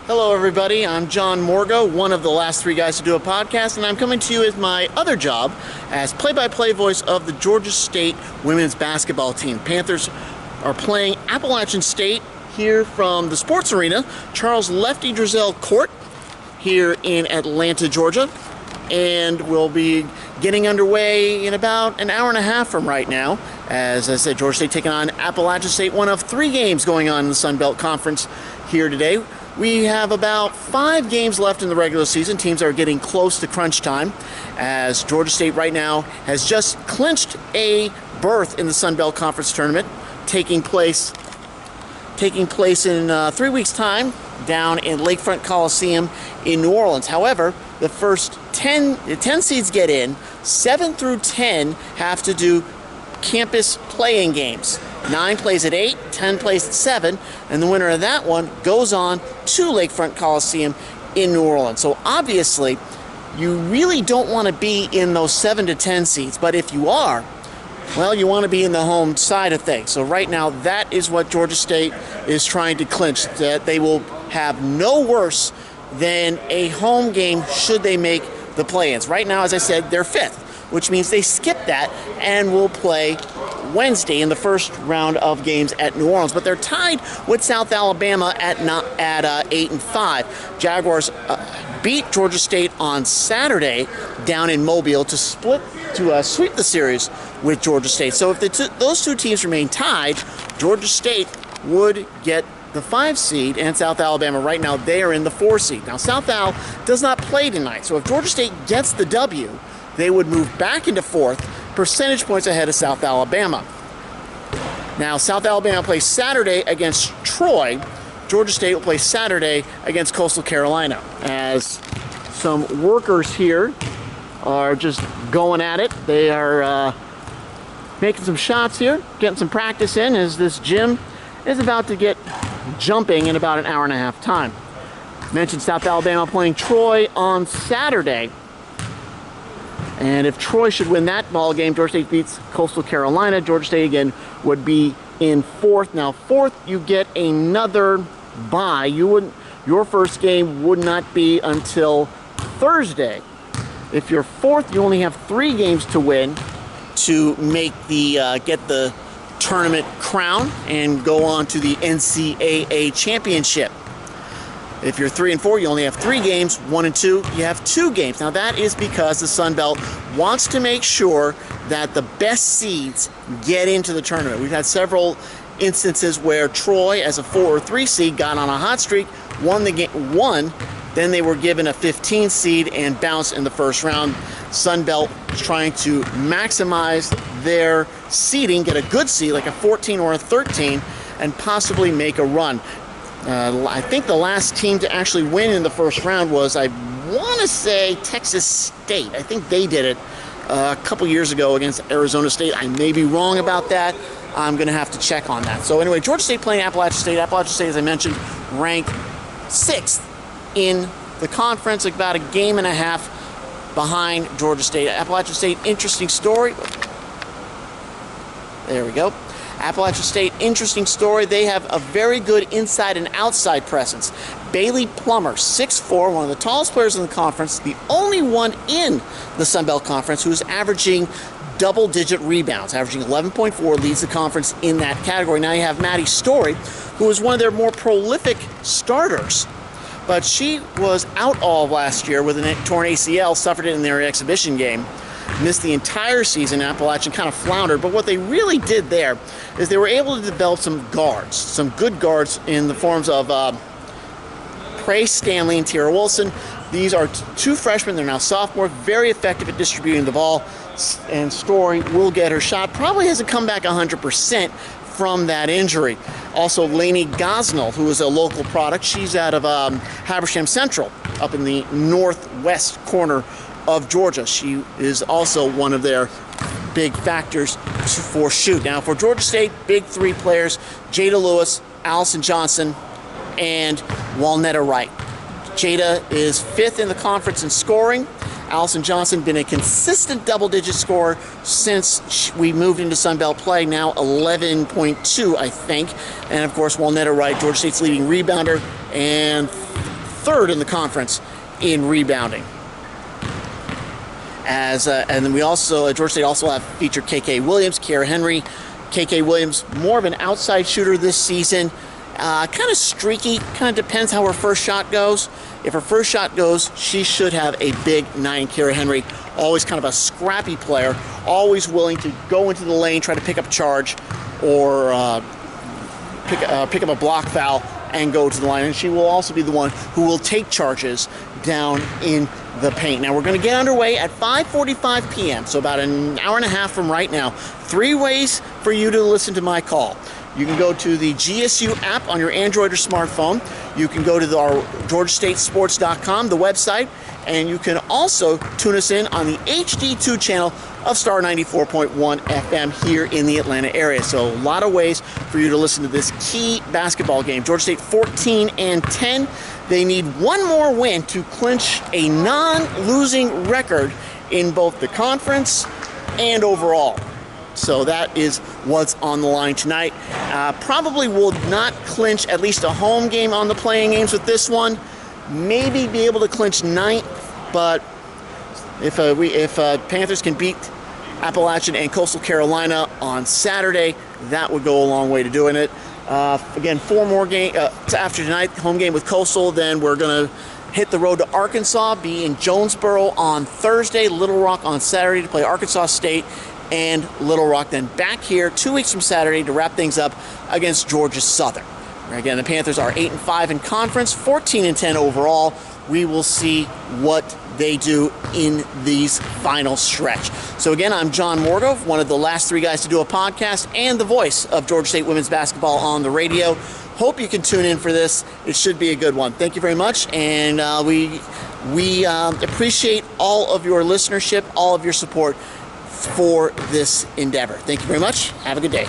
Hello everybody, I'm John Morgo, one of the last three guys to do a podcast, and I'm coming to you with my other job as play-by-play voice of the Georgia State women's basketball team. Panthers are playing Appalachian State here from the sports arena, Charles Lefty Drizel Court here in Atlanta, Georgia, and we'll be getting underway in about an hour and a half from right now. As I said, Georgia State taking on Appalachian State, one of three games going on in the Sun Belt Conference here today. We have about 5 games left in the regular season. Teams are getting close to crunch time, as Georgia State right now has just clinched a berth in the Sun Belt Conference tournament, taking place in 3 weeks' time down in Lakefront Coliseum in New Orleans. However, the first 10 seeds get in. 7 through 10 have to do campus playing games. 9 plays at 8, 10 plays at 7, and the winner of that one goes on to Lakefront Coliseum in New Orleans. So obviously, you really don't want to be in those 7 to 10 seeds, but if you are, well, you want to be in the home side of things. So right now, that is what Georgia State is trying to clinch, that they will have no worse than a home game should they make the play-ins. Right now, as I said, they're 5th, which means they skip that and will play Wednesday in the first round of games at New Orleans. But they're tied with South Alabama at 8-5. Jaguars beat Georgia State on Saturday down in Mobile to sweep the series with Georgia State. So if those two teams remain tied, Georgia State would get the 5 seed, and South Alabama right now, they are in the 4 seed. Now, South Al does not play tonight, so if Georgia State gets the W, they would move back into 4th, percentage points ahead of South Alabama. Now, South Alabama plays Saturday against Troy. Georgia State will play Saturday against Coastal Carolina, as some workers here are just going at it. They are making some shots here, getting some practice in, as this gym is about to get jumping in about an hour and a half time. Mentioned South Alabama playing Troy on Saturday. And if Troy should win that ball game, Georgia State beats Coastal Carolina, Georgia State again would be in 4th. Now, 4th, you get another bye. Your first game would not be until Thursday. If you're 4th, you only have 3 games to win to make get the tournament crown and go on to the NCAA championship. If you're 3 and 4, you only have 3 games. 1 and 2, you have 2 games. Now that is because the Sun Belt wants to make sure that the best seeds get into the tournament. We've had several instances where Troy, as a 4 or 3 seed, got on a hot streak, won the game, then they were given a 15 seed and bounced in the first round. Sun Belt is trying to maximize their seeding, get a good seed like a 14 or a 13, and possibly make a run. I think the last team to actually win in the first round was, I want to say, Texas State. I think they did it a couple years ago against Arizona State. I may be wrong about that. I'm going to have to check on that. So anyway, Georgia State playing Appalachian State. Appalachian State, as I mentioned, ranked 6th in the conference, about a game and a half behind Georgia State. Appalachian State, interesting story. There we go. Appalachian State, interesting story. They have a very good inside and outside presence. Bailey Plummer, 6'4", one of the tallest players in the conference, the only one in the Sun Belt Conference who's averaging double-digit rebounds, averaging 11.4, leads the conference in that category. Now you have Maddie Story, who is one of their more prolific starters, but she was out all of last year with a torn ACL, suffered it in their exhibition game. Missed the entire season. Appalachian kind of floundered, but what they really did there is they were able to develop some guards, some good guards in the forms of Prey Stanley and Tierra Wilson. These are 2 freshmen. They're now sophomores, very effective at distributing the ball, and Story will get her shot. Probably hasn't come back 100% from that injury. Also, Lainey Gosnell, who is a local product. She's out of Habersham Central, up in the northwest corner of Georgia. She is also one of their big factors for shoot. Now for Georgia State, big 3 players, Jada Lewis, Allison Johnson, and Walnetta Wright. Jada is 5th in the conference in scoring. Allison Johnson been a consistent double-digit scorer since we moved into Sun Belt play, now 11.2, I think. And, of course, Walnetta Wright, Georgia State's leading rebounder and third in the conference in rebounding. And then we also, Georgia State also have featured KK Williams, Kiera Henry. KK Williams, more of an outside shooter this season. Kind of streaky, kind of depends how her first shot goes. If her first shot goes, she should have a big night. Kiera Henry, always kind of a scrappy player, always willing to go into the lane, try to pick up charge, or pick up a block foul and go to the line. And she will also be the one who will take charges down in the paint. Now we're going to get underway at 5:45 p.m., so about an hour and a half from right now. 3 ways for you to listen to my call. You can go to the GSU app on your Android or smartphone. You can go to our GeorgiaStateSports.com, the website, and you can also tune us in on the HD2 channel of Star 94.1 FM here in the Atlanta area. So a lot of ways for you to listen to this key basketball game. Georgia State 14-10. They need one more win to clinch a non-losing record in both the conference and overall. So that is what's on the line tonight. Probably will not clinch at least a home game on the playing games with this one. Maybe be able to clinch 9th, but if Panthers can beat Appalachian and Coastal Carolina on Saturday, that would go a long way to doing it. Again, 4 more games after tonight, home game with Coastal. Then we're going to hit the road to Arkansas, be in Jonesboro on Thursday, Little Rock on Saturday to play Arkansas State, and Little Rock then back here 2 weeks from Saturday to wrap things up against Georgia Southern. Again, the Panthers are 8-5 in conference, 14-10 overall. We will see what they do in these final stretch. So again, I'm John Morgo, one of the last 3 guys to do a podcast and the voice of Georgia State women's basketball on the radio. Hope you can tune in for this. It should be a good one. Thank you very much, and we appreciate all of your listenership, all of your support for this endeavor. Thank you very much. Have a good day.